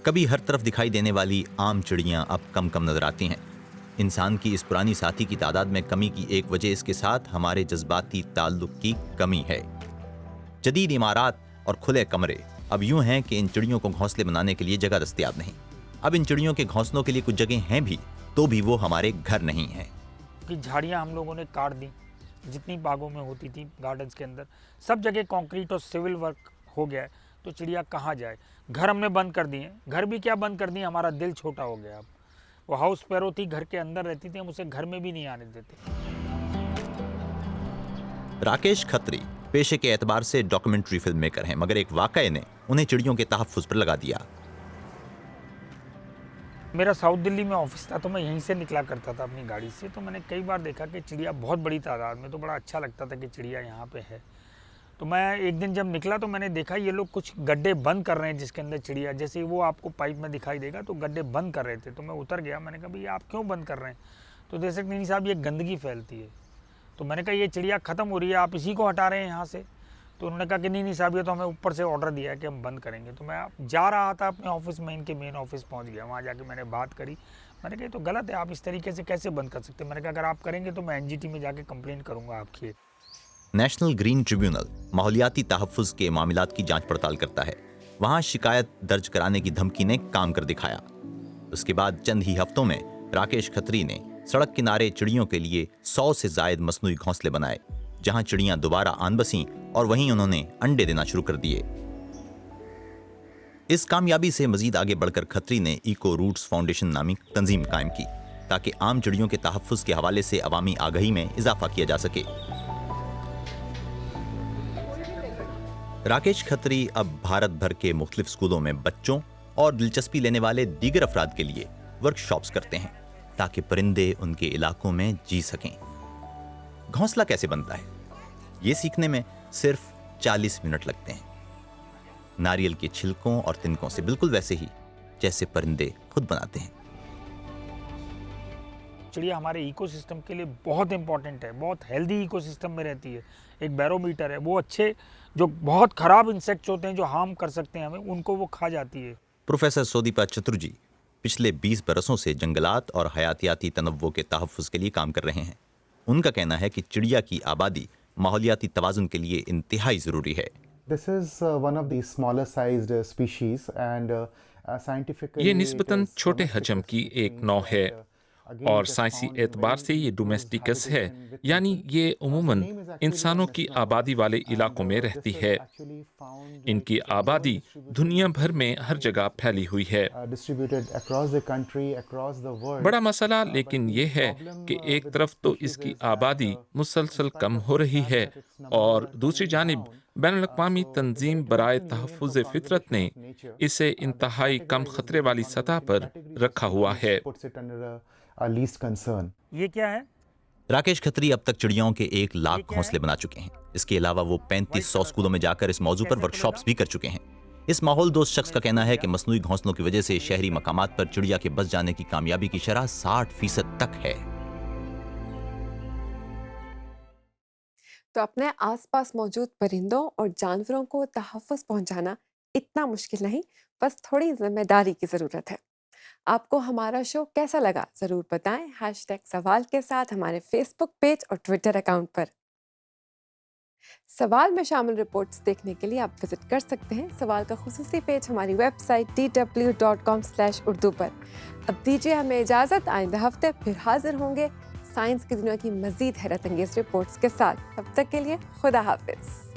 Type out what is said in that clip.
कभी हर तरफ दिखाई देने वाली आम चिड़ियां अब कम कम नजर आती हैं। इंसान की इस पुरानी साथी की तादाद में कमी की एक वजह इसके साथ हमारे जज्बाती ताल्लुक की कमी है। जदीद इमारात और खुले कमरे अब यूं हैं कि इन चिड़ियों को घोंसले बनाने के लिए जगह दस्तयाब नहीं। अब इन चिड़ियों के घोंसलों के लिए कुछ जगह हैं भी, तो भी वो हमारे घर नहीं हैं। कि झाड़ियाँ हम लोगों ने काट दी, जितनी बागों में होती थी गार्डन्स के अंदर, सब जगह कंक्रीट और सिविल वर्क हो गया है, तो चिड़िया कहाँ जाए। घर हमने बंद कर दिए, घर भी क्या बंद कर दिए, हमारा दिल छोटा हो गया। अब वो हाउस पैरो थी, घर के अंदर रहती थी, हम उसे घर में भी नहीं आने देते। राकेश खत्री पेशे के एतबार से डॉक्यूमेंट्री फिल्म मेकर हैं, मगर एक वाकये ने उन्हें चिड़ियों के तहफ्फुज़ पर लगा दिया। मेरा साउथ दिल्ली में ऑफिस था, तो मैं यहीं से निकला करता था अपनी गाड़ी से। तो मैंने कई बार देखा कि चिड़िया बहुत बड़ी तादाद में, तो बड़ा अच्छा लगता था कि चिड़िया यहाँ पे है। तो मैं एक दिन जब निकला तो मैंने देखा ये लोग कुछ गड्ढे बंद कर रहे हैं, जिसके अंदर चिड़िया, जैसे वो आपको पाइप में दिखाई देगा, तो गड्ढे बंद कर रहे थे। तो मैं उतर गया, मैंने कहा भैया आप क्यों बंद कर रहे हैं। तो देख सकते नहीं साहब, ये गंदगी फैलती है। तो मैंने कहा ये चिड़िया ख़त्म हो रही है, आप इसी को हटा रहे हैं यहाँ से। तो उन्होंने कहा कि नहीं साहब, ये तो हमें ऊपर से ऑर्डर दिया है कि हम बंद करेंगे। तो मैं जा रहा था अपने ऑफिस में, इनके मेन ऑफिस पहुंच गया। वहाँ जाके मैंने बात करी, मैंने कहा ये तो गलत है, आप इस तरीके से कैसे बंद कर सकते हैं। मैंने कहा अगर आप करेंगे तो मैं एनजीटी में जाके कंप्लेंट करूँगा आपकी। नेशनल ग्रीन ट्रिब्यूनल माहौलियाती तहफ़्फ़ुज़ के मामलात की जांच पड़ताल करता है। वहाँ शिकायत दर्ज कराने की धमकी ने काम कर दिखाया। उसके बाद चंद ही हफ्तों में राकेश खत्री ने सड़क किनारे चिड़ियों के लिए 100 से ज़ायद मसनूई घोंसले बनाए, जहां चिड़ियां दोबारा आन बसीं और वहीं उन्होंने अंडे देना शुरू कर दिए। इस कामयाबी से मजीद आगे बढ़कर खत्री ने इको रूट्स फाउंडेशन नामी तंजीम कायम की, ताकि आम चिड़ियों के तहफ़्फ़ुज़ के हवाले से अवामी आगाही में इजाफा किया जा सके। राकेश खत्री अब भारत भर के मुख्तलिफ स्कूलों में बच्चों और दिलचस्पी लेने वाले दीगर अफराद के लिए वर्कशॉप्स करते हैं, ताकि परिंदे उनके इलाकों में जी सकें। घोंसला कैसे बनता है, ये सीखने में सिर्फ 40 मिनट लगते हैं। नारियल के छिलकों और तिनकों से, बिल्कुल वैसे ही जैसे परिंदे खुद बनाते हैं। चिड़िया हमारे इकोसिस्टम के लिए बहुत इंपॉर्टेंट है, बहुत हेल्दी इकोसिस्टम में रहती है। एक बैरोमीटर है, वो अच्छे जो बहुत ख़राब इंसेक्ट्स होते हैं जो हार्म कर सकते हैं हमें, उनको वो खा जाती है। प्रोफेसर सोदीपा चतुर्जी पिछले 20 बरसों से जंगलात और हयातियाती तनव्वुर के तहफ़्फ़ुज़ के लिए काम कर रहे हैं। उनका कहना है कि चिड़िया की आबादी माहौलियाती तवाज़ुन के लिए इंतहाई ज़रूरी है। ये निस्बतन छोटे हजम की एक नौ है और साइंसी एतबार से ये डोमेस्टिकस है, यानी ये उमूमन इंसानों की आबादी वाले इलाकों में रहती है। इनकी आबादी दुनिया भर में हर जगह फैली हुई है। बड़ा मसला लेकिन ये है कि एक तरफ तो इसकी आबादी मुसलसल कम हो रही है और दूसरी जानिब बैनुल-अक़वामी तंजीम बराए तहफ़्फ़ुज़ फ़ितरत ने इसे इंतहाई कम खतरे वाली सतह पर रखा हुआ है। ये क्या है? राकेश खत्री अब तक चिड़ियाओं के 1 लाख घोंसले बना चुके हैं। इसके अलावा वो 3500 स्कूलों में जाकर इस मौजू पर वर्कशॉप्स भी कर चुके हैं। इस माहौल दोस्त शख्स का कहना है कि मसनूई घोंसलों की वजह से शहरी मकामात पर चिड़िया के बस जाने की कामयाबी की शरह 60% तक है। तो अपने आसपास मौजूद परिंदों और जानवरों को तहफ़्फ़ुज़ पहुंचाना इतना मुश्किल नहीं, बस थोड़ी जिम्मेदारी की ज़रूरत है। आपको हमारा शो कैसा लगा ज़रूर बताएं #सवाल के साथ हमारे फेसबुक पेज और ट्विटर अकाउंट पर। सवाल में शामिल रिपोर्ट्स देखने के लिए आप विजिट कर सकते हैं सवाल का खुसूसी पेज हमारी वेबसाइट dw.com/urdu पर। अब दीजिए हमें इजाज़त, आइंदा हफ्ते फिर हाजिर होंगे साइंस की दुनिया की मज़ीद हैरत अंगेज़ रिपोर्ट्स के साथ। तब तक के लिए खुदा हाफिज़।